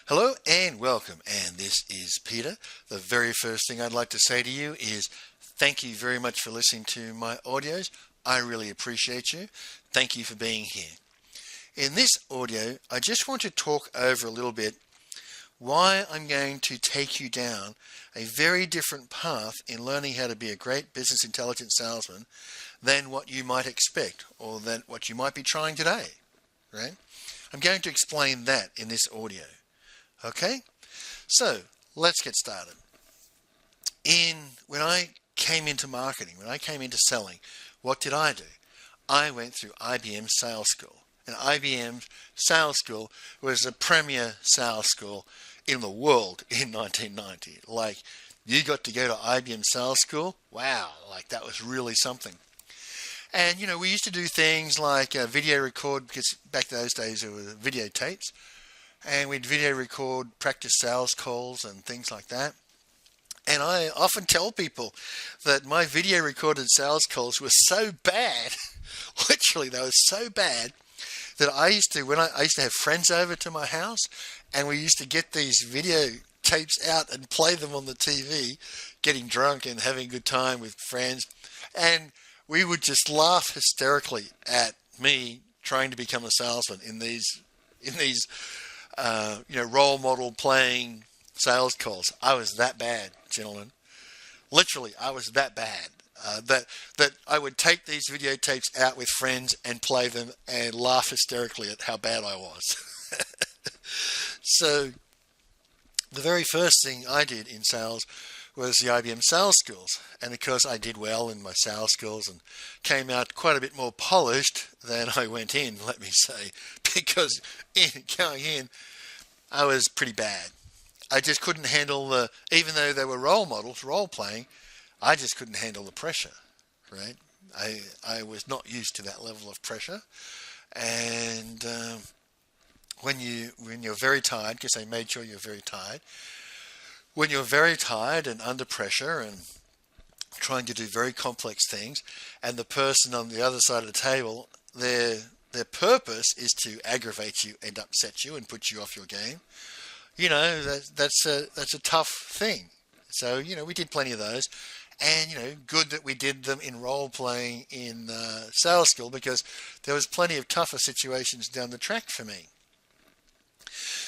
Hello and welcome, and this is Peter. The very first thing I'd like to say to you is thank you very much for listening to my audios. I really appreciate you. Thank you for being here. In this audio, I just want to talk over a little bit why I'm going to take you down a very different path in learning how to be a great business intelligence salesman than what you might expect or than what you might be trying today, right? I'm going to explain that in this audio. Okay, so let's get started. When I came into marketing, when I came into selling, what did I do? I went through IBM Sales School. And IBM Sales School was a premier sales school in the world in 1990. Like, you got to go to IBM Sales School? Wow, like that was really something. And, you know, we used to do things like video record, because back those days there were videotapes. And we'd video record practice sales calls and things like that. And I often tell people that my video recorded sales calls were so bad, literally they were so bad, that I used to have friends over to my house, and we used to get these video tapes out and play them on the TV, getting drunk and having a good time with friends. And we would just laugh hysterically at me trying to become a salesman in these role model playing sales calls. I was that bad, gentlemen. Literally, I was that bad. That I would take these videotapes out with friends and play them and laugh hysterically at how bad I was. So, the very first thing I did in sales was the IBM Sales Schools. And because I did well in my sales skills and came out quite a bit more polished than I went in, let me say, because going in, I was pretty bad. I just couldn't handle even though they were role models, role playing, I just couldn't handle the pressure, right? I was not used to that level of pressure. And when you're very tired, because they made sure you're very tired, when you're very tired and under pressure and trying to do very complex things, and the person on the other side of the table, their purpose is to aggravate you and upset you and put you off your game, you know, that's a tough thing. So, you know, we did plenty of those. And, you know, good that we did them in role playing in sales school, because there was plenty of tougher situations down the track for me.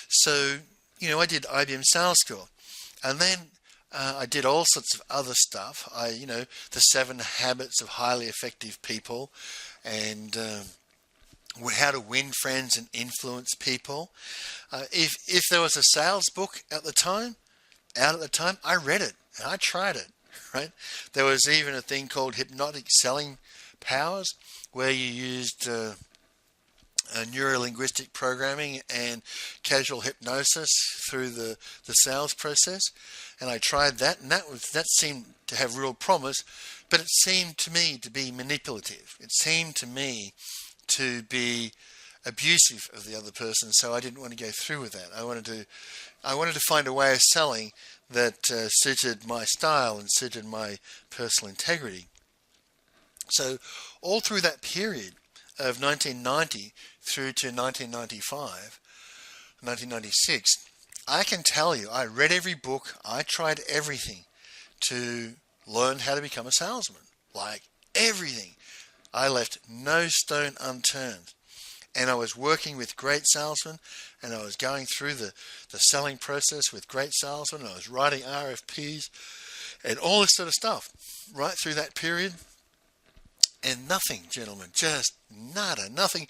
So, you know, I did IBM Sales School. And then I did all sorts of other stuff. The 7 Habits of Highly Effective People, and how to win friends and influence people. If there was a sales book out at the time, I read it and I tried it. Right? There was even a thing called Hypnotic Selling Powers, where you used neuro-linguistic programming and casual hypnosis through the sales process, and I tried that, and that seemed to have real promise, but it seemed to me to be manipulative. It seemed to me to be abusive of the other person, so I didn't want to go through with that. I wanted to find a way of selling that suited my style and suited my personal integrity. So all through that period of 1990 through to 1996, I can tell you, I read every book, I tried everything to learn how to become a salesman. Like everything. I left no stone unturned. And I was working with great salesmen, and I was going through the selling process with great salesmen, and I was writing RFPs and all this sort of stuff right through that period. And nothing, gentlemen, just nada, nothing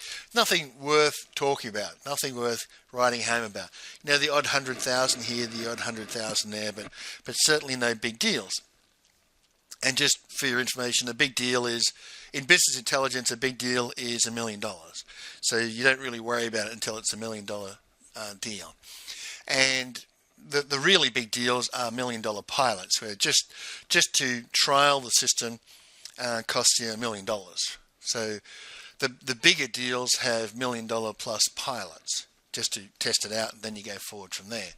worth talking about, nothing worth writing home about. You know, the odd 100,000 here, the odd 100,000 there, but certainly no big deals. And just for your information, a big deal is, in business intelligence, a big deal is $1 million. So you don't really worry about it until it's $1 million deal. And the really big deals are $1 million pilots, where just to trial the system costs you $1 million. So the bigger deals have $1 million plus pilots just to test it out, and then you go forward from there.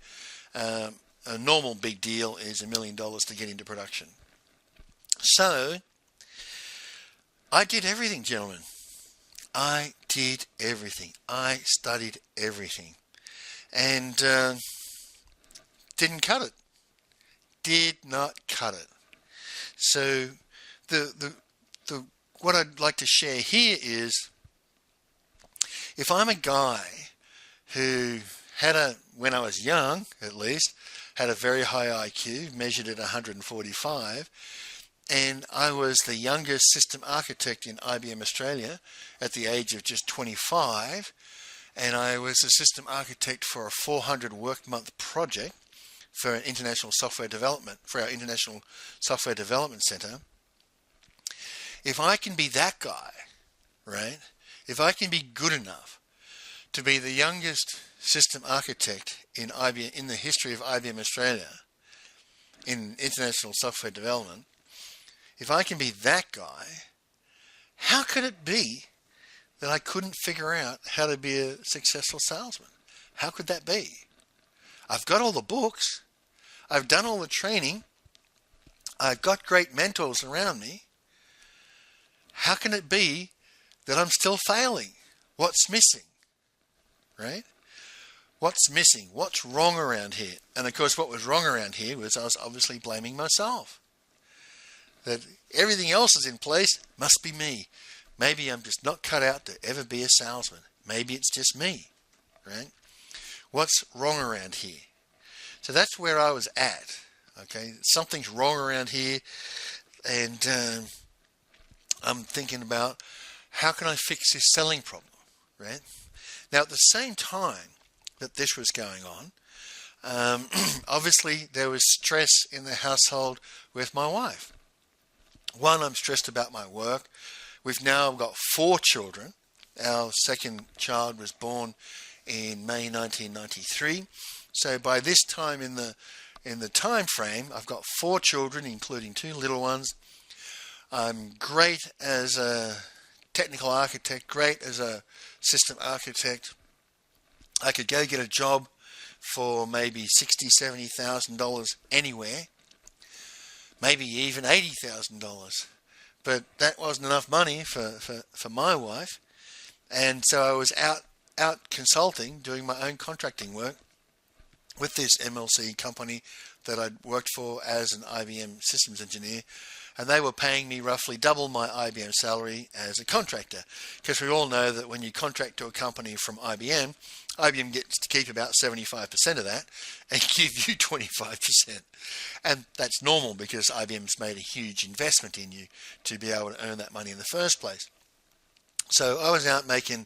A normal big deal is $1 million to get into production. So I did everything, gentlemen. I did everything. I studied everything. And Didn't cut it. Did not cut it. So the what I'd like to share here is, if I'm a guy who when I was young at least, had a very high IQ, measured at 145, and I was the youngest system architect in IBM Australia at the age of just 25, and I was a system architect for a 400 work month project for an international software development, for our International Software Development Center. If I can be that guy, right? If I can be good enough to be the youngest system architect in IBM, in the history of IBM Australia, in international software development, if I can be that guy, how could it be that I couldn't figure out how to be a successful salesman? How could that be? I've got all the books. I've done all the training. I've got great mentors around me. How can it be that I'm still failing? What's missing? Right? What's missing? What's wrong around here? And of course, what was wrong around here was I was obviously blaming myself. That everything else is in place, must be me. Maybe I'm just not cut out to ever be a salesman. Maybe it's just me, right? What's wrong around here? So that's where I was at, okay? Something's wrong around here, and I'm thinking about, how can I fix this selling problem, right? Now, at the same time that this was going on, obviously there was stress in the household with my wife. One, I'm stressed about my work. We've now got 4 children. Our second child was born in May 1993. So by this time in the time frame, I've got 4 children, including 2 little ones. I'm great as a technical architect, great as a system architect. I could go get a job for maybe $60,000, $70,000 anywhere, maybe even $80,000. But that wasn't enough money for my wife. And so I was out consulting, doing my own contracting work with this MLC company that I'd worked for as an IBM systems engineer. And they were paying me roughly double my IBM salary as a contractor. Because we all know that when you contract to a company from IBM, IBM gets to keep about 75% of that and give you 25%. And that's normal because IBM's made a huge investment in you to be able to earn that money in the first place. So I was out making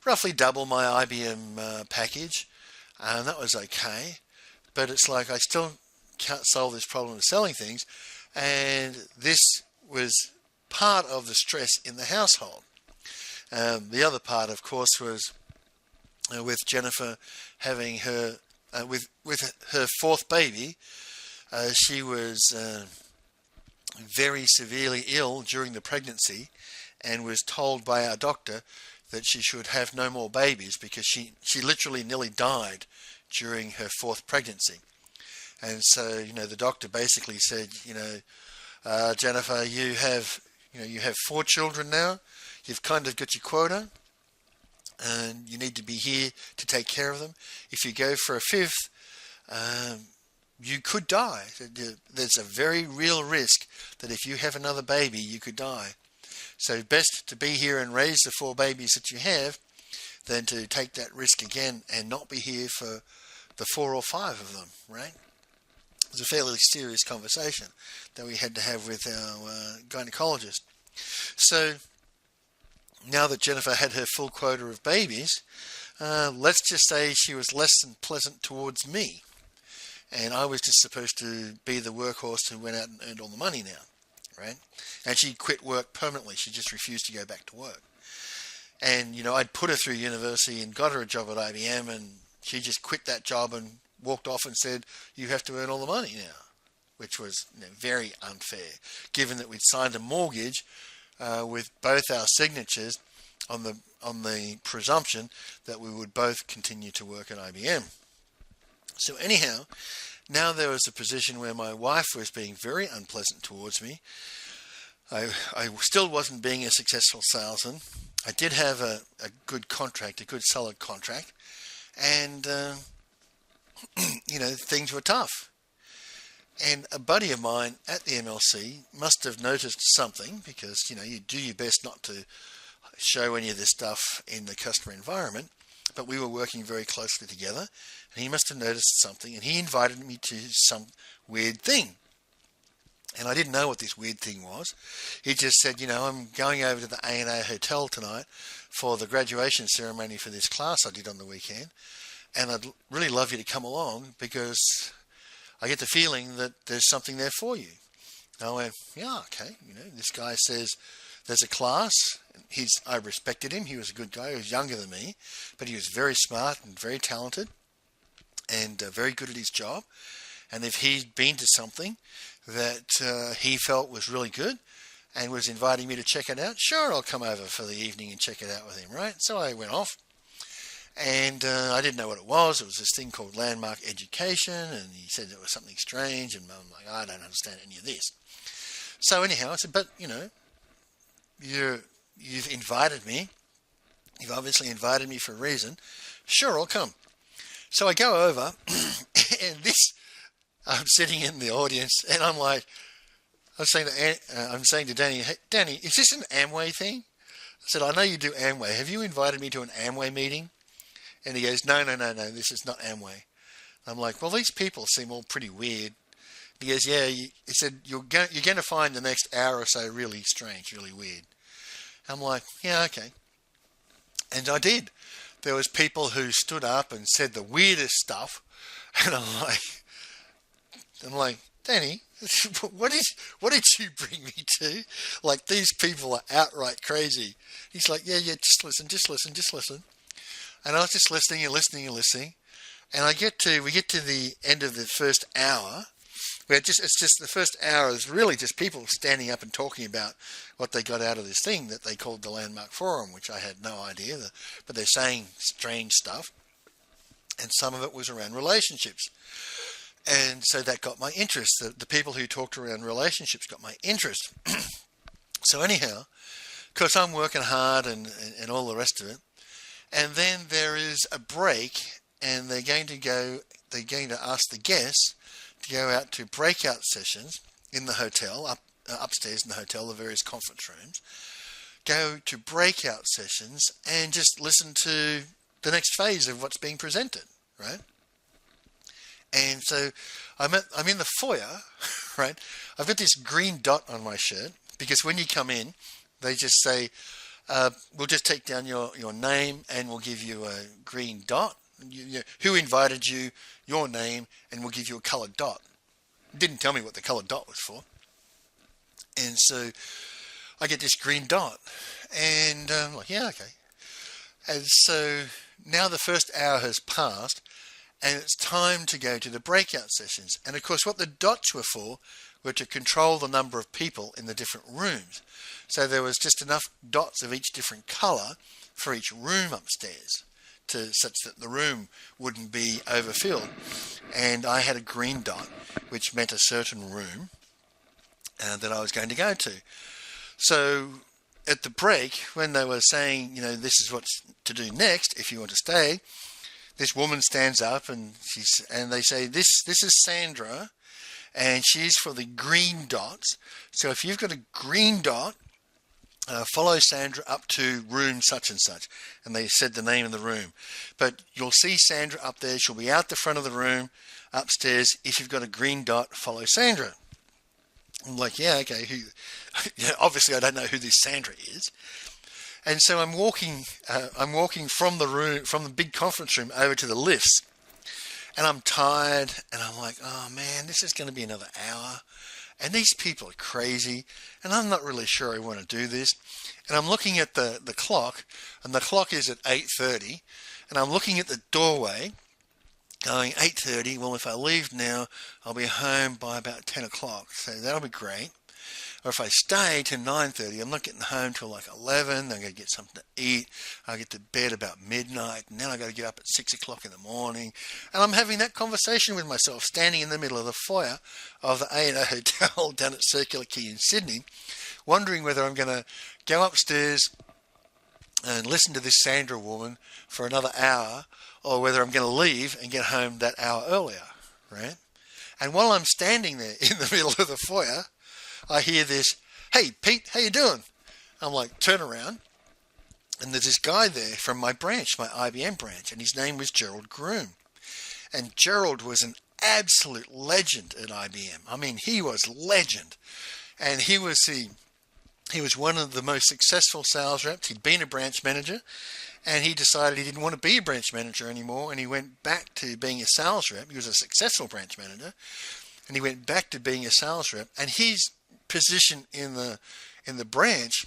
roughly double my IBM package, and that was okay. But it's like I still can't solve this problem of selling things. And this was part of the stress in the household. The other part, of course, was with Jennifer having her, with her 4th baby. She was very severely ill during the pregnancy and was told by our doctor that she should have no more babies because she literally nearly died during her 4th pregnancy. And so, the doctor basically said, Jennifer, you have 4 children now. You've kind of got your quota, and you need to be here to take care of them. If you go for a 5th, you could die. There's a very real risk that if you have another baby, you could die. So best to be here and raise the 4 babies that you have than to take that risk again and not be here for the 4 or 5 of them, right? It was a fairly serious conversation that we had to have with our gynecologist. So now that Jennifer had her full quota of babies, let's just say she was less than pleasant towards me. And I was just supposed to be the workhorse who went out and earned all the money now, right? And she quit work permanently. She just refused to go back to work. And, I'd put her through university and got her a job at IBM, and she just quit that job and walked off and said, you have to earn all the money now, which was very unfair, given that we'd signed a mortgage with both our signatures on the presumption that we would both continue to work at IBM. So anyhow, now there was a position where my wife was being very unpleasant towards me. I still wasn't being a successful salesman. I did have a good contract, a good solid contract, and things were tough. And a buddy of mine at the MLC must have noticed something, because, you do your best not to show any of this stuff in the customer environment, but we were working very closely together, and he must have noticed something, and he invited me to some weird thing. And I didn't know what this weird thing was. He just said, I'm going over to the A&A Hotel tonight for the graduation ceremony for this class I did on the weekend, and I'd really love you to come along because I get the feeling that there's something there for you. And I went, yeah, okay. This guy says there's a class. I respected him. He was a good guy. He was younger than me, but he was very smart and very talented and very good at his job. And if he'd been to something that he felt was really good and was inviting me to check it out, sure, I'll come over for the evening and check it out with him, right? So I went off, and I didn't know what it was. It was this thing called landmark education, and he said it was something strange, and I'm like, I don't understand any of this. So anyhow, I said, but, you've invited me. You've obviously invited me for a reason. Sure, I'll come. So I go over, and I'm sitting in the audience, and I'm like, I'm saying to Danny, hey, Danny, is this an Amway thing? I said, I know you do Amway. Have you invited me to an Amway meeting? And he goes, no, this is not Amway. I'm like, well, these people seem all pretty weird. He goes, yeah. He said, you're going to find the next hour or so really strange, really weird. I'm like, yeah, okay. And I did. There was people who stood up and said the weirdest stuff, and I'm like, Danny, what did you bring me to? Like, these people are outright crazy. He's like, yeah, just listen. And I was just listening. And we get to the end of the first hour, where it's just the first hour is really just people standing up and talking about what they got out of this thing that they called the Landmark Forum, which I had no idea, but they're saying strange stuff. And some of it was around relationships. And so that got my interest. The people who talked around relationships got my interest. So anyhow, because I'm working hard and all the rest of it, and then there is a break, and they're going to ask the guests to go out to breakout sessions in the hotel, upstairs in the hotel, the various conference rooms, go to breakout sessions and just listen to the next phase of what's being presented, right? And so I'm in the foyer, right? I've got this green dot on my shirt, because when you come in, they just say, we'll just take down your name and we'll give you a green dot. Who invited you, your name, and we'll give you a coloured dot. Didn't tell me what the coloured dot was for. And so I get this green dot, and I'm like, yeah, okay. And so now the first hour has passed, and it's time to go to the breakout sessions. And of course, what the dots were for were to control the number of people in the different rooms. So there was just enough dots of each different colour for each room upstairs, such that the room wouldn't be overfilled. And I had a green dot, which meant a certain room that I was going to go to. So at the break, when they were saying, this is what's to do next if you want to stay, this woman stands up and they say, this is Sandra, and she's for the green dots. So if you've got a green dot, follow Sandra up to room such and such. And they said the name of the room. But you'll see Sandra up there. She'll be out the front of the room upstairs. If you've got a green dot, follow Sandra. I'm like, yeah, okay. Obviously, I don't know who this Sandra is. And so I'm walking from the big conference room over to the lifts. And I'm tired. And I'm like, oh, man, this is going to be another hour. And these people are crazy, and I'm not really sure I want to do this. And I'm looking at the clock, and the clock is at 8:30, and I'm looking at the doorway, going 8:30. Well, if I leave now, I'll be home by about 10 o'clock, so that'll be great. Or if I stay till 9:30, I'm not getting home till like 11. Then I got to get something to eat. I get to bed about midnight, and then I got to get up at 6 o'clock in the morning. And I'm having that conversation with myself, standing in the middle of the foyer of the A&O Hotel down at Circular Quay in Sydney, wondering whether I'm going to go upstairs and listen to this Sandra woman for another hour, or whether I'm going to leave and get home that hour earlier, right? And while I'm standing there in the middle of the foyer, I hear this, "Hey, Pete, how you doing?" I'm like, turn around, and there's this guy there from my branch, my IBM branch, and his name was Gerald Groom. And Gerald was an absolute legend at IBM. I mean, he was legend. And he was one of the most successful sales reps. He'd been a branch manager, and he decided he didn't want to be a branch manager anymore, and he went back to being a sales rep. He was a successful branch manager, and he went back to being a sales rep. And his position in the branch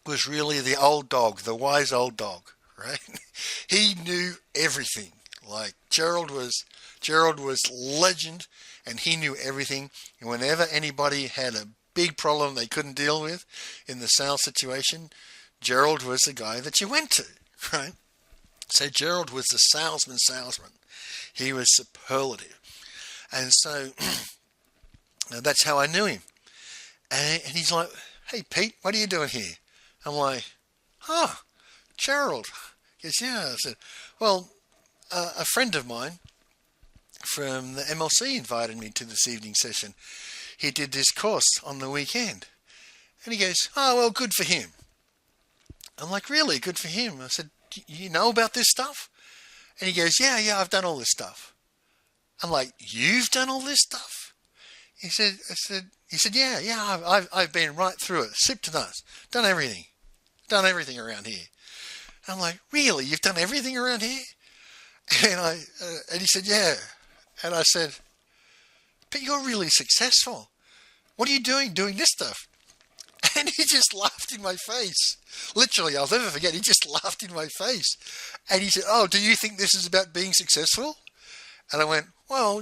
was really the old dog, the wise old dog, right? He knew everything. Like Gerald was legend, and he knew everything. And whenever anybody had a big problem they couldn't deal with in the sales situation, Gerald was the guy that you went to, right? So Gerald was the salesman. He was superlative. And so that's how I knew him. And he's like, "Hey, Pete, what are you doing here?" I'm like, "Oh, Gerald." He goes, "Yeah." I said, "Well, a friend of mine from the MLC invited me to this evening session. He did this course on the weekend." And he goes, "Oh, well, good for him." I'm like, "Really? Good for him?" I said, "You know about this stuff?" And he goes, Yeah, I've done all this stuff." I'm like, "You've done all this stuff?" He said, Yeah, I've been right through it, soup to nuts, done everything around here." I'm like, "Really? You've done everything around here?" And he said, "Yeah." And I said, "But you're really successful. What are you doing this stuff?" And he just laughed in my face. Literally, I'll never forget, he just laughed in my face. And he said, "Oh, do you think this is about being successful?" And I went, "Well,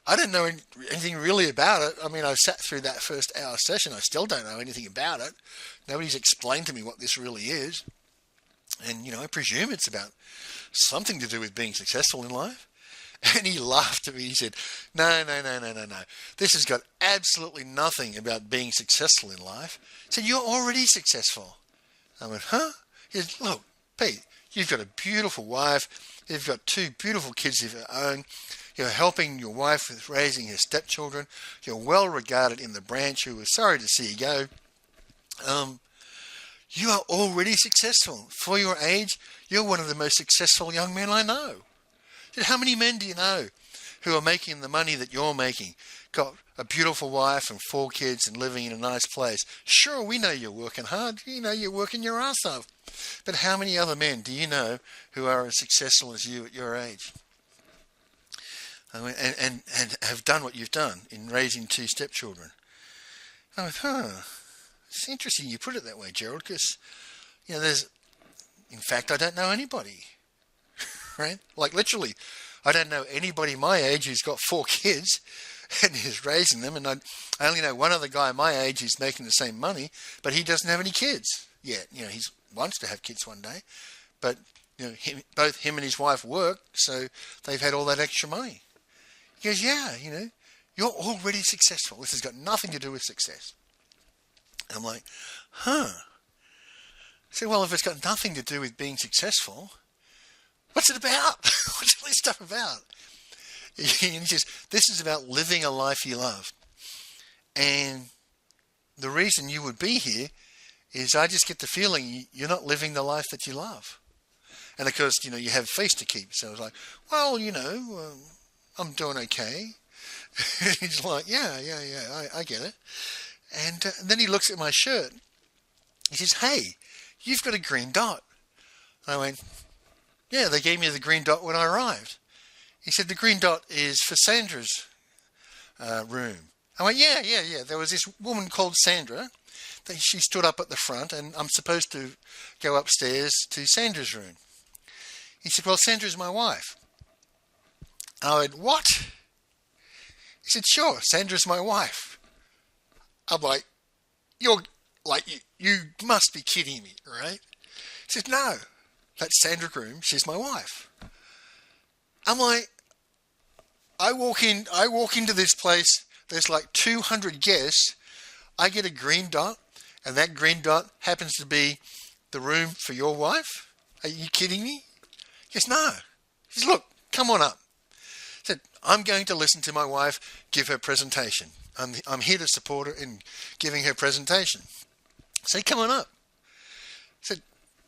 I didn't know anything really about it. I mean, I sat through that first hour session. I still don't know anything about it. Nobody's explained to me what this really is. And, I presume it's about something to do with being successful in life." And he laughed at me. He said, No. This has got absolutely nothing about being successful in life. He said, "You're already successful." I went, "Huh?" He said, "Look, Pete, you've got a beautiful wife. You've got 2 beautiful kids of your own. You're helping your wife with raising her stepchildren. You're well regarded in the branch, who was sorry to see you go. You are already successful. For your age, you're one of the most successful young men I know." I said, "How many men do you know who are making the money that you're making, got a beautiful wife and 4 kids and living in a nice place? Sure, we know you're working hard. You're working your ass off. But how many other men do you know who are as successful as you at your age? And have done what you've done in raising 2 stepchildren?" I went, It's interesting you put it that way, Gerald, because, in fact, I don't know anybody, right? Like, literally, I don't know anybody my age who's got 4 kids and is raising them, and I only know one other guy my age who's making the same money, but he doesn't have any kids yet. He wants to have kids one day, but, both him and his wife work, so they've had all that extra money. He goes, "Yeah, you're already successful. This has got nothing to do with success." I'm like, I said, "Well, if it's got nothing to do with being successful, what's it about? What's all this stuff about?" And he says, "This is about living a life you love. And the reason you would be here is I just get the feeling you're not living the life that you love." And of course, you have face to keep. So I was like, "Well, I'm doing okay." He's like, yeah, I get it. And then he looks at my shirt. He says, "Hey, you've got a green dot." I went, "Yeah, they gave me the green dot when I arrived." He said, "The green dot is for Sandra's room." I went, yeah. There was this woman called Sandra. She stood up at the front, and I'm supposed to go upstairs to Sandra's room. He said, "Well, Sandra's my wife." I went, "What?" He said, "Sure, Sandra's my wife." I'm like, you must be kidding me, right? He said, "No, that's Sandra Groom. She's my wife." I'm like, I walk into this place. There's like 200 guests. I get a green dot, and that green dot happens to be the room for your wife. Are you kidding me? He goes, "No." He says, "Look, come on up." said, I'm going to listen to my wife give her presentation. I'm here to support her in giving her presentation. I said, come on up. I said,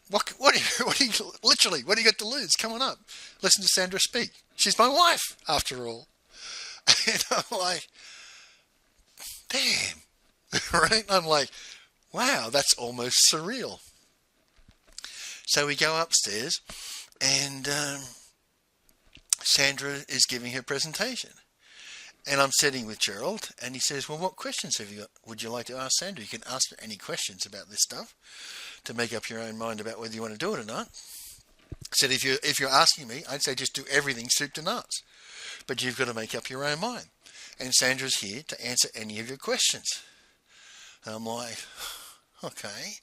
what do you got to lose? Come on up. Listen to Sandra speak. She's my wife, after all. And I'm like, damn. Right? I'm like, wow, that's almost surreal. So we go upstairs, and Sandra is giving her presentation. And I'm sitting with Gerald, and he says, well, what questions would you like to ask Sandra? You can ask her any questions about this stuff to make up your own mind about whether you want to do it or not. I said, if you're asking me, I'd say just do everything soup to nuts. But you've got to make up your own mind. And Sandra's here to answer any of your questions. And I'm like, okay.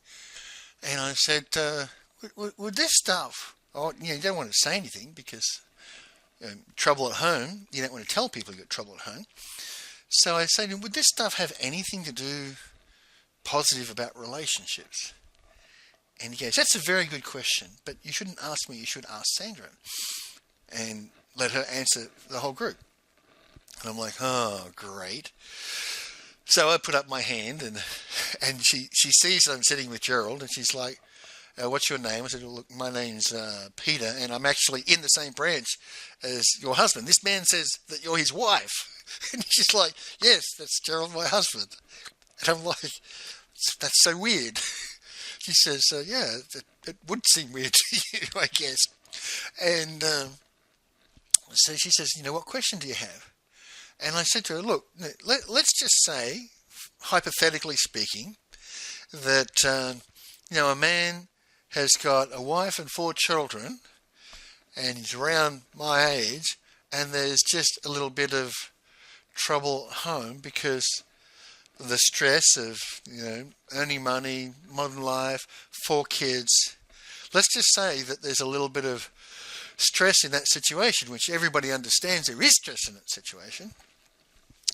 And I said, with this stuff, you don't want to say anything because trouble at home, you don't want to tell people you've got trouble at home. So I said, would this stuff have anything to do positive about relationships? And he goes, that's a very good question, but you shouldn't ask me, you should ask Sandra. And let her answer the whole group. And I'm like, oh, great. So I put up my hand, and she sees that I'm sitting with Gerald, and she's like, what's your name? I said, well, look, my name's Peter, and I'm actually in the same branch as your husband. This man says that you're his wife. And she's like, yes, that's Gerald, my husband. And I'm like, that's so weird. She says, yeah, it would seem weird to you, I guess. And so she says, what question do you have? And I said to her, look, let's just say, hypothetically speaking, that, a man has got a wife and 4 children, and he's around my age, and there's just a little bit of trouble at home because of the stress of, earning money, modern life, 4 kids. Let's just say that there's a little bit of stress in that situation, which everybody understands there is stress in that situation.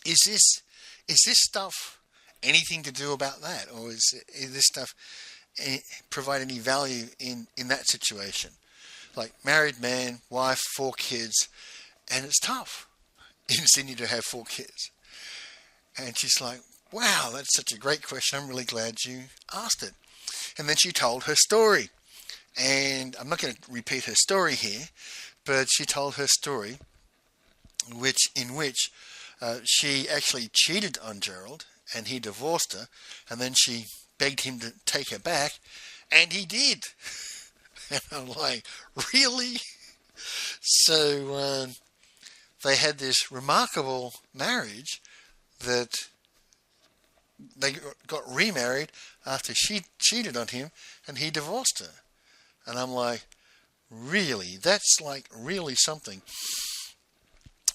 Is this stuff anything to do about that, or is this stuff provide any value in that situation? Like married man, wife, 4 kids, and it's tough in Sydney to have 4 kids. And she's like, wow, that's such a great question. I'm really glad you asked it. And then she told her story. And I'm not going to repeat her story here, but she told her story in which she actually cheated on Gerald, and he divorced her, and then she begged him to take her back, and he did. And I'm like, really? So they had this remarkable marriage that they got remarried after she cheated on him and he divorced her. And I'm like, really? That's like really something.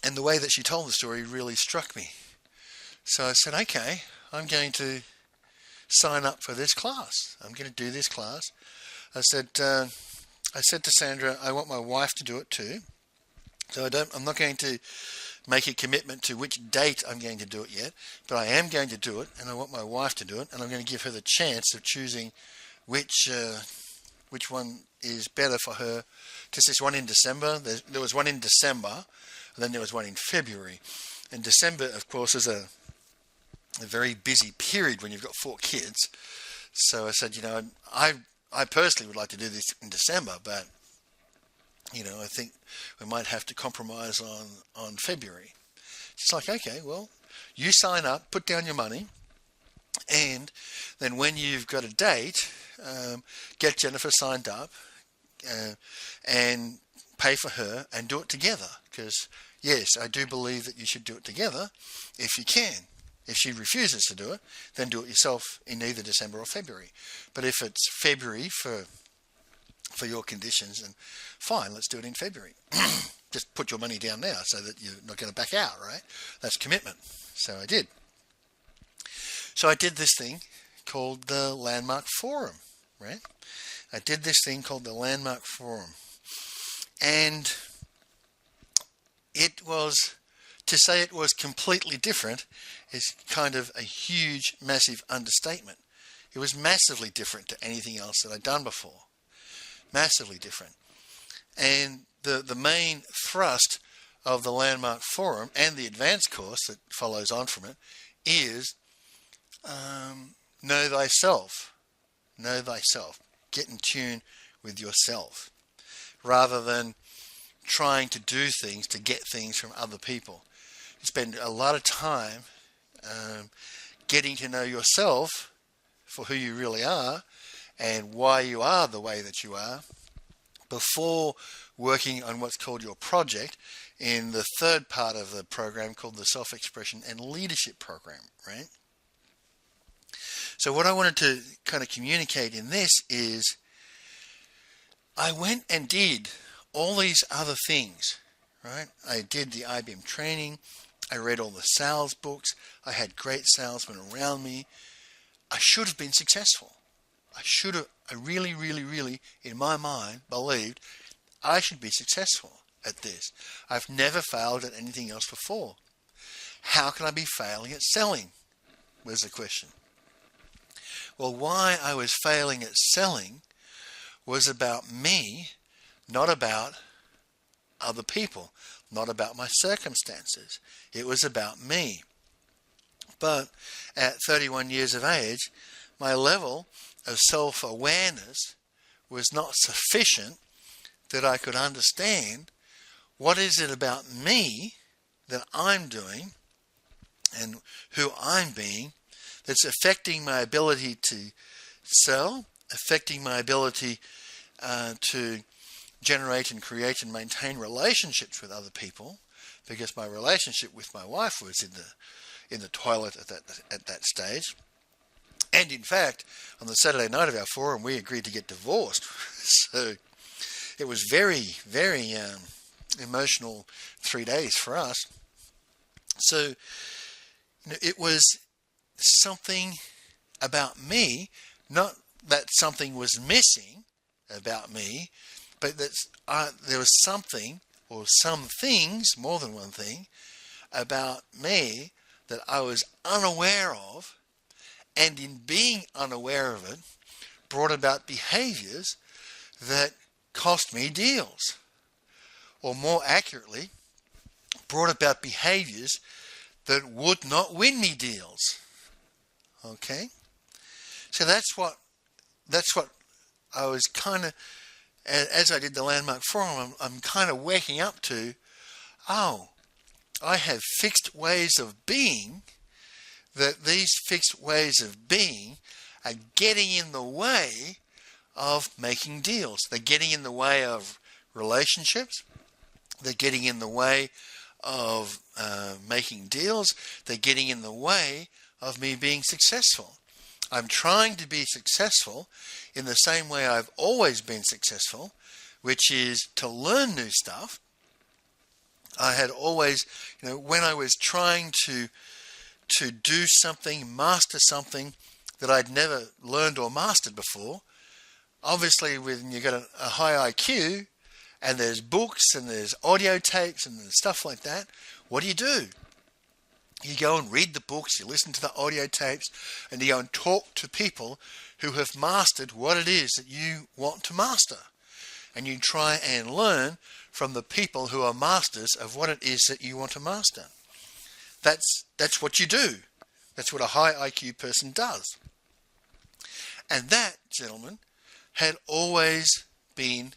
And the way that she told the story really struck me. So I said, okay, I'm going to sign up for this class. I'm going to do this class. I said to Sandra, I want my wife to do it too. So I'm not going to make a commitment to which date I'm going to do it yet, but I am going to do it, and I want my wife to do it, and I'm going to give her the chance of choosing which one is better for her. Because there's one in December. There was one in December, and then there was one in February. And December, of course, is a very busy period when you've got 4 kids. So I said, I personally would like to do this in December, but I think we might have to compromise on February. She's like, okay, well, you sign up, put down your money, and then when you've got a date, get Jennifer signed up and pay for her and do it together. Because, yes, I do believe that you should do it together if you can. If she refuses to do it, then do it yourself in either December or February. But if it's February for your conditions, then fine, let's do it in February. Just put your money down now so that you're not going to back out, right? That's commitment. So I did. So I did this thing called the Landmark Forum, right? I did this thing called the Landmark Forum. And it was, to say it was completely different is kind of a huge, massive understatement. It was massively different to anything else that I'd done before. Massively different. And the main thrust of the Landmark Forum and the advanced course that follows on from it is know thyself. Know thyself. Get in tune with yourself rather than trying to do things to get things from other people. You spend a lot of time getting to know yourself for who you really are and why you are the way that you are before working on what's called your project in the third part of the program called the Self-Expression and Leadership Program, right? So what I wanted to kind of communicate in this is I went and did all these other things, right? I did the IBM training. I read all the sales books. I had great salesmen around me. I should have been successful. I really, really, really, in my mind, believed I should be successful at this. I've never failed at anything else before. How can I be failing at selling? Was the question. Well, why I was failing at selling was about me, not about other people, not about my circumstances. It was about me. But at 31 years of age, my level of self-awareness was not sufficient that I could understand what is it about me that I'm doing and who I'm being that's affecting my ability to sell, affecting my ability to generate and create and maintain relationships with other people, because my relationship with my wife was in the toilet at that stage. And in fact, on the Saturday night of our forum, we agreed to get divorced. So it was very, very emotional 3 days for us. So it was something about me, not that something was missing about me, but that there was something or some things, more than one thing, about me that I was unaware of, and in being unaware of it, brought about behaviors that cost me deals. Or more accurately, brought about behaviors that would not win me deals. Okay? So that's what I was kind of, as I did the Landmark Forum, I'm kind of waking up to, oh, I have fixed ways of being, that these fixed ways of being are getting in the way of making deals. They're getting in the way of relationships. They're getting in the way of making deals. They're getting in the way of me being successful. I'm trying to be successful in the same way I've always been successful, which is to learn new stuff. I had always, when I was trying to do something, master something that I'd never learned or mastered before, obviously when you've got a high IQ and there's books and there's audio tapes and stuff like that, what do? You go and read the books, you listen to the audio tapes, and you go and talk to people who have mastered what it is that you want to master. And you try and learn from the people who are masters of what it is that you want to master. That's what you do. That's what a high IQ person does. And that, gentlemen, had always been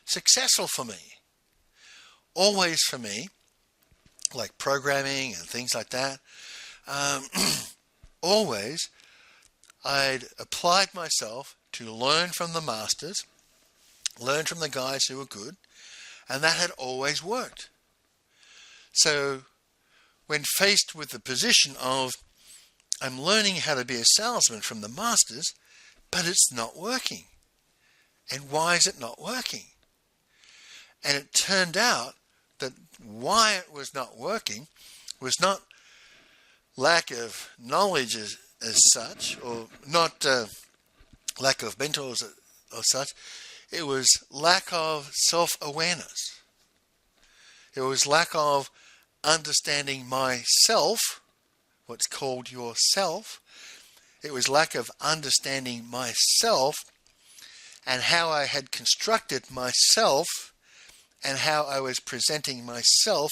successful for me. Always for me, like programming and things like that. Always, I'd applied myself to learn from the masters, learn from the guys who were good, and that had always worked. So when faced with the position of, I'm learning how to be a salesman from the masters, but it's not working. And why is it not working? And it turned out that why it was not working was not lack of knowledge as such, or not lack of mentors or such. It was lack of self-awareness. It was lack of understanding myself, what's called yourself. It was lack of understanding myself and how I had constructed myself and how I was presenting myself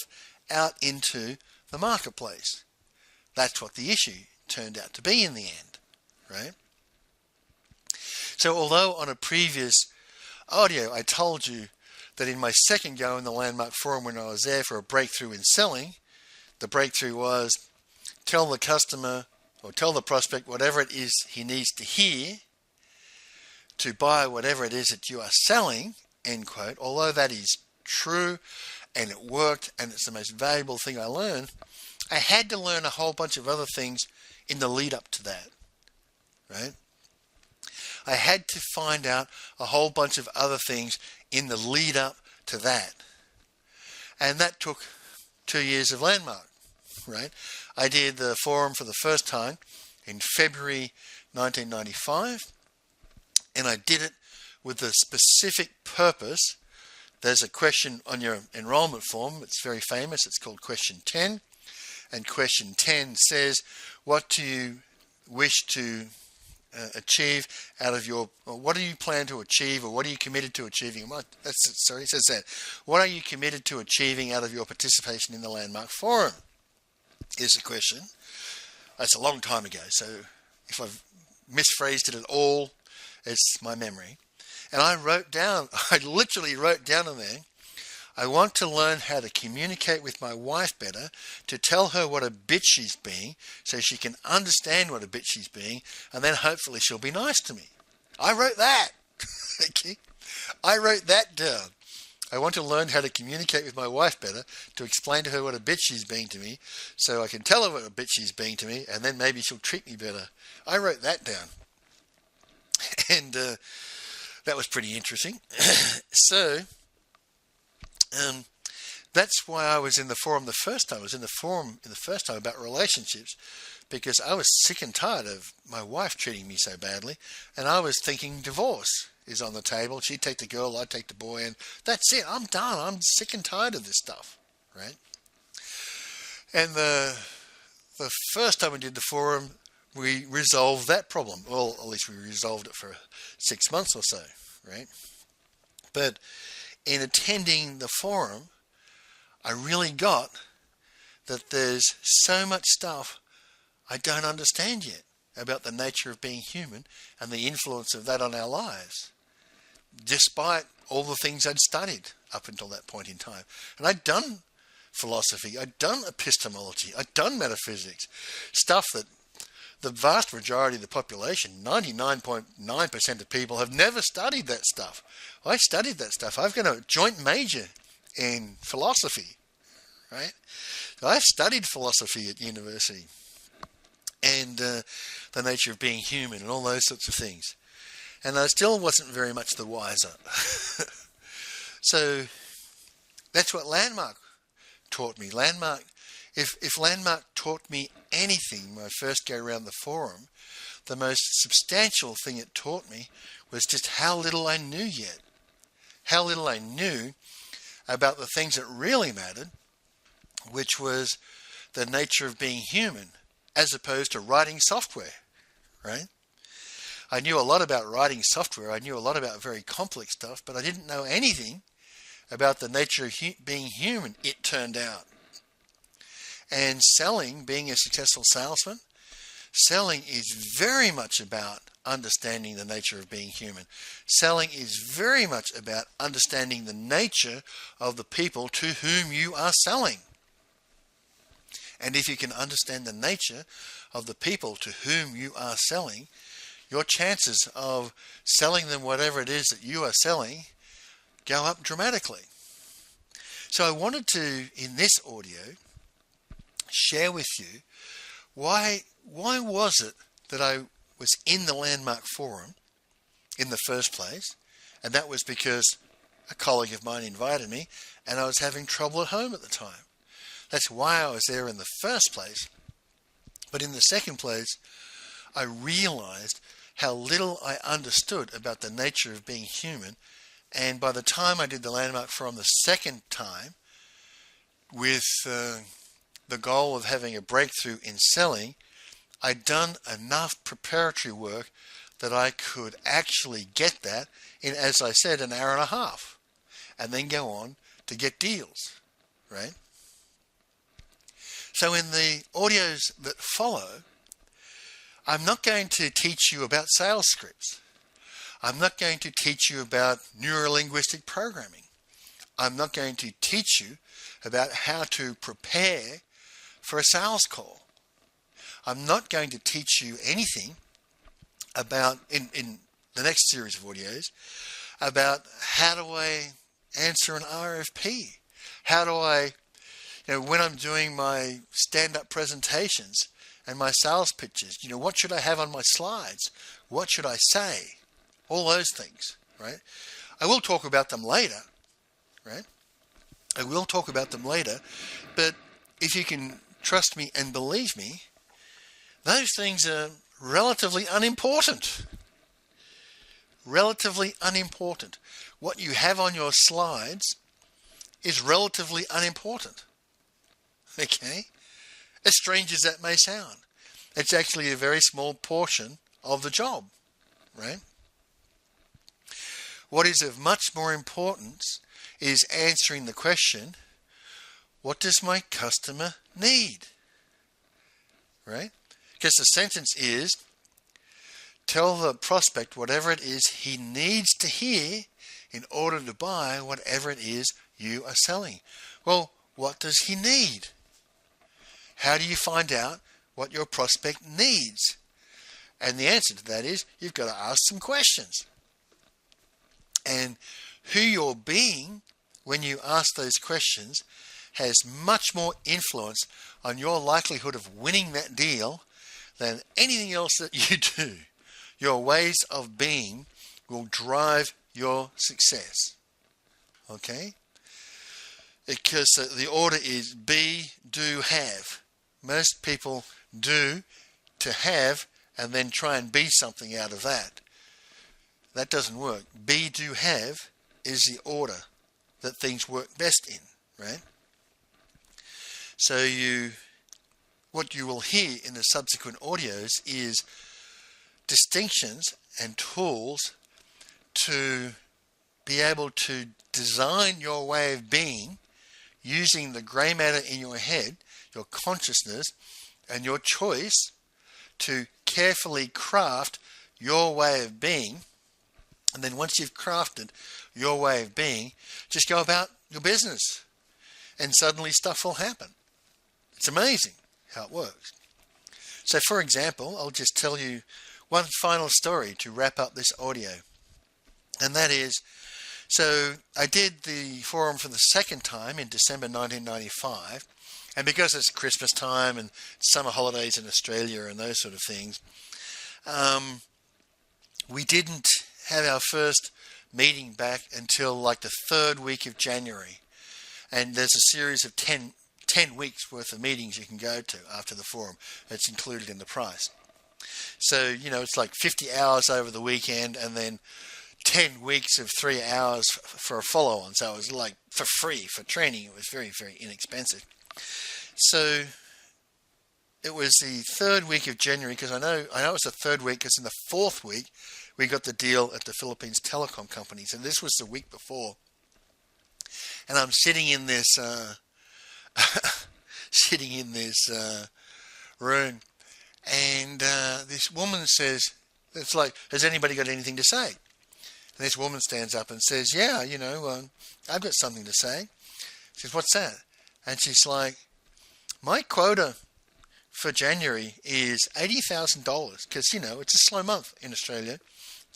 out into the marketplace. That's what the issue turned out to be in the end, right? So although on a previous audio I told you that in my second go in the Landmark Forum when I was there for a breakthrough in selling, the breakthrough was tell the customer or tell the prospect whatever it is he needs to hear to buy whatever it is that you are selling, end quote. Although that is true and it worked and it's the most valuable thing I learned, I had to learn a whole bunch of other things in the lead up to that, right? I had to find out a whole bunch of other things in the lead up to that. And that took 2 years of Landmark, right? I did the forum for the first time in February 1995, and I did it with the specific purpose. There's a question on your enrollment form. It's very famous. It's called question 10. And question 10 says, what do you wish to achieve out of your, or what do you plan to achieve, or what are you committed to achieving? It says that. What are you committed to achieving out of your participation in the Landmark Forum? Is the question. That's a long time ago, so if I've misphrased it at all, it's my memory. And I literally wrote down in there, I want to learn how to communicate with my wife better, to tell her what a bitch she's being, so she can understand what a bitch she's being, and then hopefully she'll be nice to me. I wrote that. Okay? I wrote that down. I want to learn how to communicate with my wife better, to explain to her what a bitch she's being to me, so I can tell her what a bitch she's being to me, and then maybe she'll treat me better. I wrote that down. And that was pretty interesting. So, that's why I was in the forum the first time. I was in the forum the first time about relationships, because I was sick and tired of my wife treating me so badly, and I was thinking divorce is on the table. She'd take the girl, I'd take the boy, and that's it. I'm done. I'm sick and tired of this stuff, right? And the first time we did the forum, we resolved that problem. Well, at least we resolved it for 6 months or so, right? But in attending the forum, I really got that there's so much stuff I don't understand yet about the nature of being human and the influence of that on our lives, despite all the things I'd studied up until that point in time. And I'd done philosophy, I'd done epistemology, I'd done metaphysics, stuff that the vast majority of the population, 99.9% of people, have never studied that stuff. I studied that stuff. I've got a joint major in philosophy, right? So I've studied philosophy at university, and the nature of being human and all those sorts of things. And I still wasn't very much the wiser. So that's what Landmark taught me. If Landmark taught me anything my first go around the forum, the most substantial thing it taught me was just how little I knew yet. How little I knew about the things that really mattered, which was the nature of being human, as opposed to writing software, right? I knew a lot about writing software. I knew a lot about very complex stuff, but I didn't know anything about the nature of being human, it turned out. And selling, being a successful salesman, selling is very much about understanding the nature of being human. Selling is very much about understanding the nature of the people to whom you are selling. And if you can understand the nature of the people to whom you are selling, your chances of selling them whatever it is that you are selling go up dramatically. So I wanted to, in this audio, share with you why was it that I was in the Landmark Forum in the first place. And that was because a colleague of mine invited me, and I was having trouble at home at the time. That's why I was there in the first place. But in the second place, I realized how little I understood about the nature of being human. And by the time I did the Landmark Forum the second time, with the goal of having a breakthrough in selling, I'd done enough preparatory work that I could actually get that in, as I said, an hour and a half, and then go on to get deals, right? So in the audios that follow, I'm not going to teach you about sales scripts. I'm not going to teach you about neuro-linguistic programming. I'm not going to teach you about how to prepare for a sales call. I'm not going to teach you anything about, in the next series of audios, about how do I answer an RFP? How do I, when I'm doing my stand-up presentations and my sales pitches, what should I have on my slides? What should I say? All those things, right? I will talk about them later, right? I will talk about them later, but if you can trust me and believe me, those things are relatively unimportant. Relatively unimportant. What you have on your slides is relatively unimportant. Okay? As strange as that may sound, it's actually a very small portion of the job, right? What is of much more importance is answering the question, what does my customer need? Right? Because the sentence is, tell the prospect whatever it is he needs to hear in order to buy whatever it is you are selling. Well, what does he need? How do you find out what your prospect needs? And the answer to that is, you've got to ask some questions. And who you're being when you ask those questions has much more influence on your likelihood of winning that deal than anything else that you do. Your ways of being will drive your success. Okay? Because the order is be, do, have. Most people do to have and then try and be something out of that. That doesn't work. Be, do, have is the order that things work best in, right? So what you will hear in the subsequent audios is distinctions and tools to be able to design your way of being using the grey matter in your head, your consciousness, and your choice to carefully craft your way of being. And then once you've crafted your way of being, just go about your business and suddenly stuff will happen. It's amazing how it works. So for example, I'll just tell you one final story to wrap up this audio. And that is, so I did the forum for the second time in December 1995. And because it's Christmas time and summer holidays in Australia and those sort of things, we didn't have our first meeting back until like the third week of January. And there's a series of 10 weeks worth of meetings you can go to after the forum. It's included in the price. So, it's like 50 hours over the weekend and then 10 weeks of 3 hours for a follow-on. So it was like for free for training. It was very, very inexpensive. So it was the third week of January, because I know it was the third week, because in the fourth week we got the deal at the Philippines telecom companies, and this was the week before. And I'm sitting in this room, and this woman says, it's like, has anybody got anything to say? And this woman stands up and says, yeah, I've got something to say. She says, what's that? And she's like, my quota for January is $80,000, because, it's a slow month in Australia,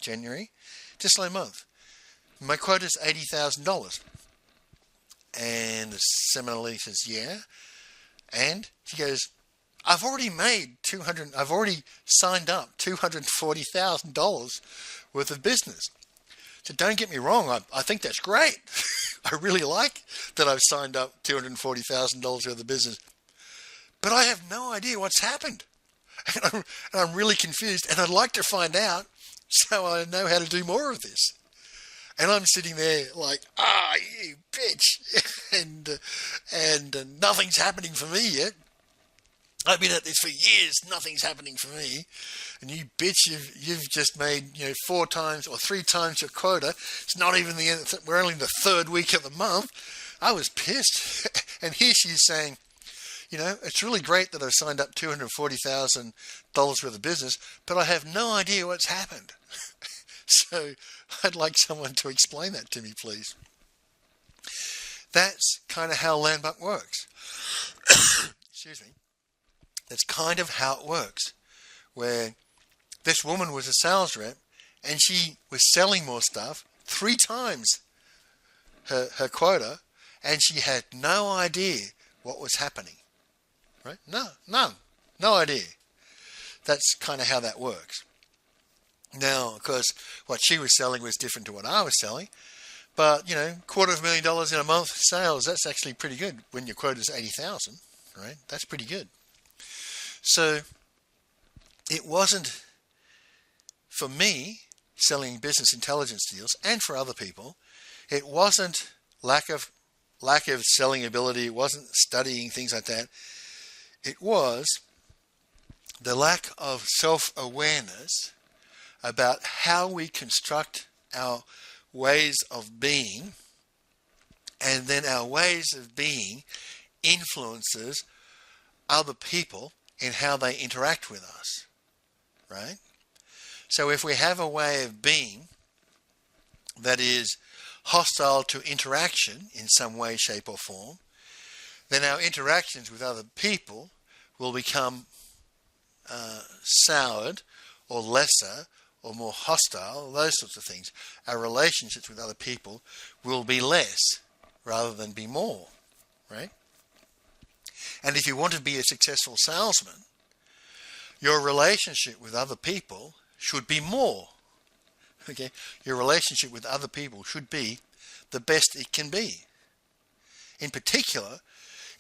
January. It's a slow month. My quota is $80,000. And the seminar lady says, yeah. And she goes, I've already signed up $240,000 worth of business. So don't get me wrong, I think that's great. I really like that I've signed up $240,000 worth of business. But I have no idea what's happened. And I'm really confused, and I'd like to find out so I know how to do more of this. And I'm sitting there like, you bitch. and nothing's happening for me yet. I've been at this for years. Nothing's happening for me. And you bitch, you've just made 4 times or 3 times your quota. It's not even the end. We're only in the third week of the month. I was pissed. And here she's saying, it's really great that I've signed up $240,000 worth of business, but I have no idea what's happened. So I'd like someone to explain that to me, please. That's kind of how Landmark works. Excuse me. That's kind of how it works, where this woman was a sales rep and she was selling more stuff 3 times her quota, and she had no idea what was happening. Right? No idea. That's kind of how that works. Now, of course, what she was selling was different to what I was selling, but $250,000 in a month sales, that's actually pretty good when your quota is 80,000, right? That's pretty good. So it wasn't, for me, selling business intelligence deals, and for other people, it wasn't lack of selling ability, it wasn't studying, things like that. It was the lack of self-awareness about how we construct our ways of being, and then our ways of being influences other people in how they interact with us, right? So if we have a way of being that is hostile to interaction in some way, shape or form, then our interactions with other people will become soured or lesser or more hostile, those sorts of things. Our relationships with other people will be less rather than be more, right? And if you want to be a successful salesman, your relationship with other people should be more. Okay? Your relationship with other people should be the best it can be. In particular,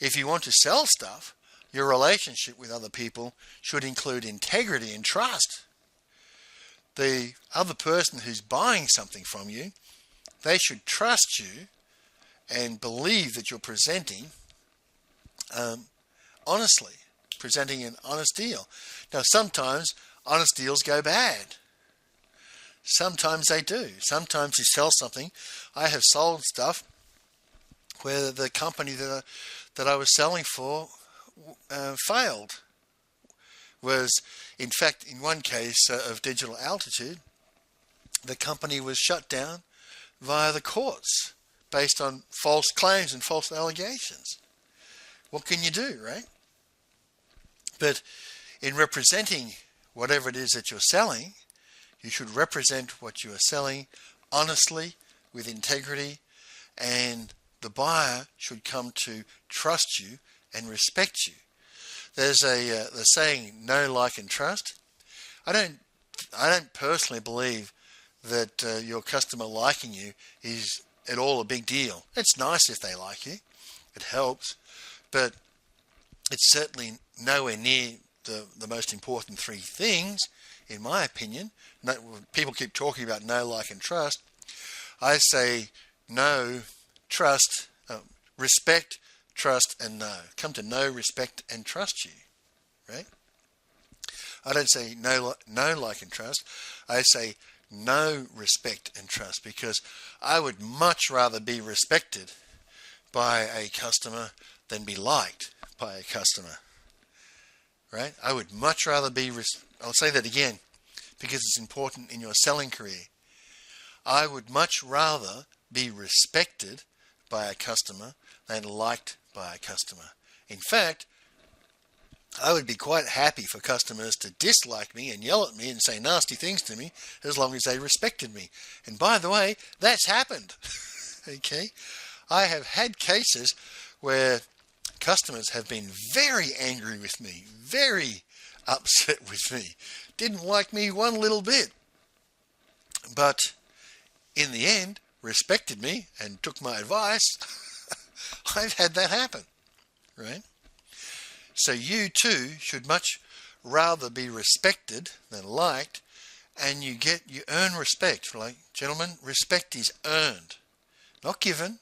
if you want to sell stuff, your relationship with other people should include integrity and trust. The other person who's buying something from you, they should trust you and believe that you're presenting honestly, presenting an honest deal. Now, sometimes honest deals go bad. Sometimes they do. Sometimes you sell something. I have sold stuff where the company that I was selling for failed. Was, in fact, in one case of Digital Altitude, the company was shut down via the courts based on false claims and false allegations. What can you do, right? But in representing whatever it is that you're selling, you should represent what you are selling honestly, with integrity, and the buyer should come to trust you and respect you. There's the saying, know, like, and trust. I don't personally believe that your customer liking you is at all a big deal. It's nice if they like you. It helps. But it's certainly nowhere near the most important 3 things, in my opinion. People keep talking about know, like, and trust. I say know, trust, respect, trust, and know. Come to know, respect, and trust you, right? I don't say know, like, and trust. I say know, respect, and trust, because I would much rather be respected by a customer than be liked by a customer, right? I would much rather be, I'll say that again, because it's important in your selling career. I would much rather be respected by a customer than liked by a customer. In fact, I would be quite happy for customers to dislike me and yell at me and say nasty things to me as long as they respected me. And by the way, that's happened. Okay? I have had cases where customers have been very angry with me, very upset with me, didn't like me one little bit, but in the end respected me and took my advice. I've had that happen, right? So you too should much rather be respected than liked, and you earn respect. Like, gentlemen, respect is earned, not given,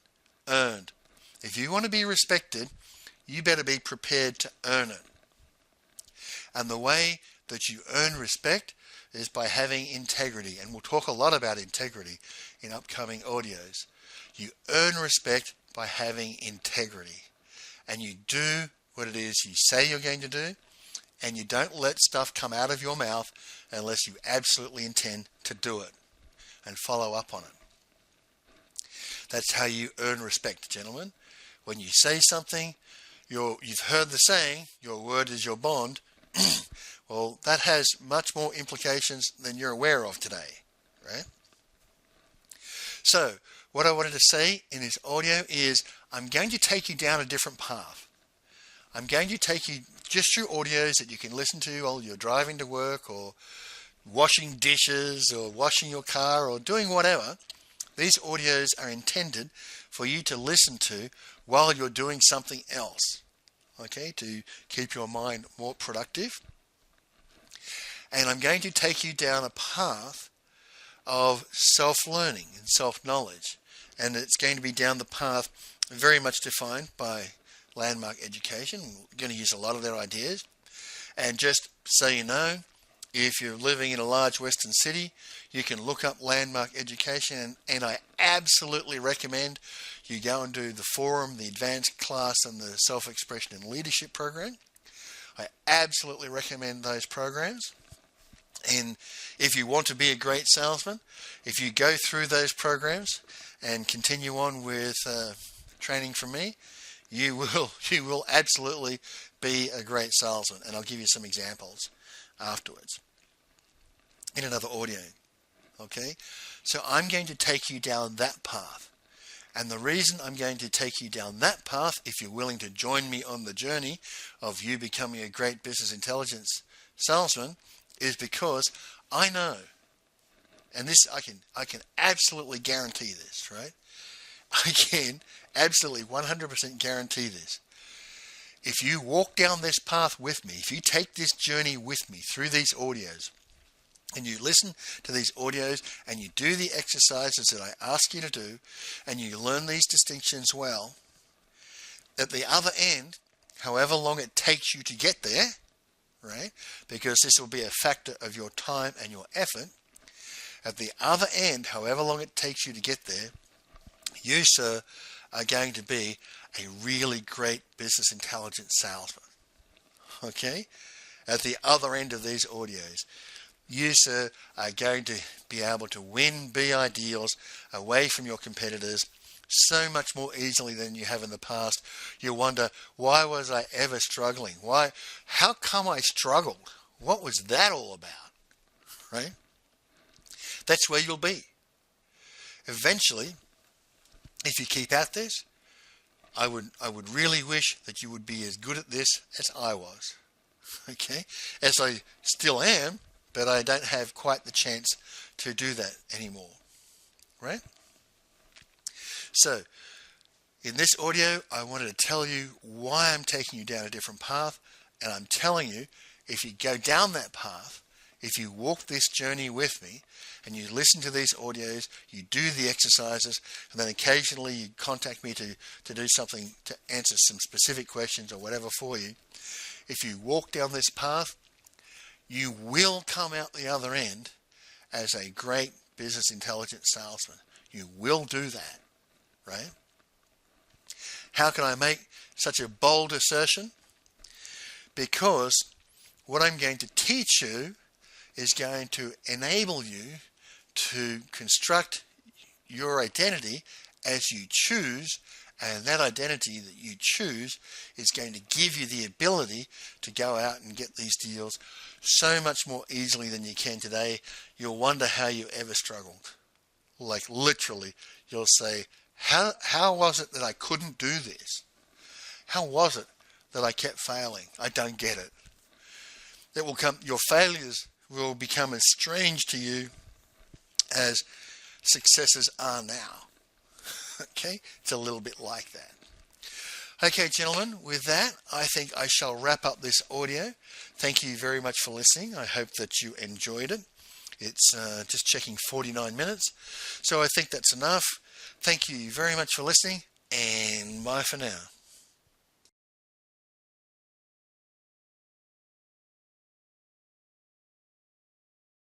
earned. If you want to be respected, you better be prepared to earn it. And the way that you earn respect is by having integrity, and we'll talk a lot about integrity in upcoming audios. You earn respect by having integrity. And you do what it is you say you're going to do, and you don't let stuff come out of your mouth unless you absolutely intend to do it and follow up on it. That's how you earn respect, gentlemen. When you say something, you've heard the saying, your word is your bond. Well, that has much more implications than you're aware of today, right? So, what I wanted to say in this audio is I'm going to take you down a different path. I'm going to take you just through audios that you can listen to while you're driving to work or washing dishes or washing your car or doing whatever. These audios are intended for you to listen to while you're doing something else, okay, to keep your mind more productive. And I'm going to take you down a path of self-learning and self-knowledge. And it's going to be down the path very much defined by Landmark Education. We're going to use a lot of their ideas. And just so you know, if you're living in a large western city, you can look up Landmark Education, and I absolutely recommend you go and do the forum, the advanced class, and the self-expression and leadership program. I absolutely recommend those programs. And if you want to be a great salesman, if you go through those programs and continue on with training from me, you will absolutely be a great salesman. And I'll give you some examples afterwards in another audio. Okay, so I'm going to take you down that path. And the reason I'm going to take you down that path, if you're willing to join me on the journey of you becoming a great business intelligence salesman, is because I know, and this I can absolutely guarantee this, right? I can absolutely 100% guarantee this. If you walk down this path with me, if you take this journey with me through these audios, and you listen to these audios and you do the exercises that I ask you to do, and you learn these distinctions well, at the other end, however long it takes you to get there, right? Because this will be a factor of your time and your effort. At the other end, however long it takes you to get there, you, sir, are going to be a really great business intelligence salesman. Okay? At the other end of these audios, you, sir, are going to be able to win BI deals away from your competitors so much more easily than you have in the past. You wonder, why was I ever struggling? How come I struggled? What was that all about? Right? That's where you'll be. Eventually, if you keep at this, I would really wish that you would be as good at this as I was. Okay? As I still am, but I don't have quite the chance to do that anymore. Right? So, in this audio, I wanted to tell you why I'm taking you down a different path, and I'm telling you, if you go down that path, if you walk this journey with me, and you listen to these audios, you do the exercises, and then occasionally you contact me to do something, to answer some specific questions or whatever for you, if you walk down this path, you will come out the other end as a great business intelligence salesman. You will do that. Right? How can I make such a bold assertion? Because what I'm going to teach you is going to enable you to construct your identity as you choose, and that identity that you choose is going to give you the ability to go out and get these deals so much more easily than you can today. You'll wonder how you ever struggled. Like literally, you'll say, How was it that I couldn't do this? How was it that I kept failing? I don't get it. Your failures will become as strange to you as successes are now. Okay? It's a little bit like that. Okay, gentlemen, with that, I think I shall wrap up this audio. Thank you very much for listening. I hope that you enjoyed it. It's just checking 49 minutes. So I think that's enough. Thank you very much for listening, and bye for now.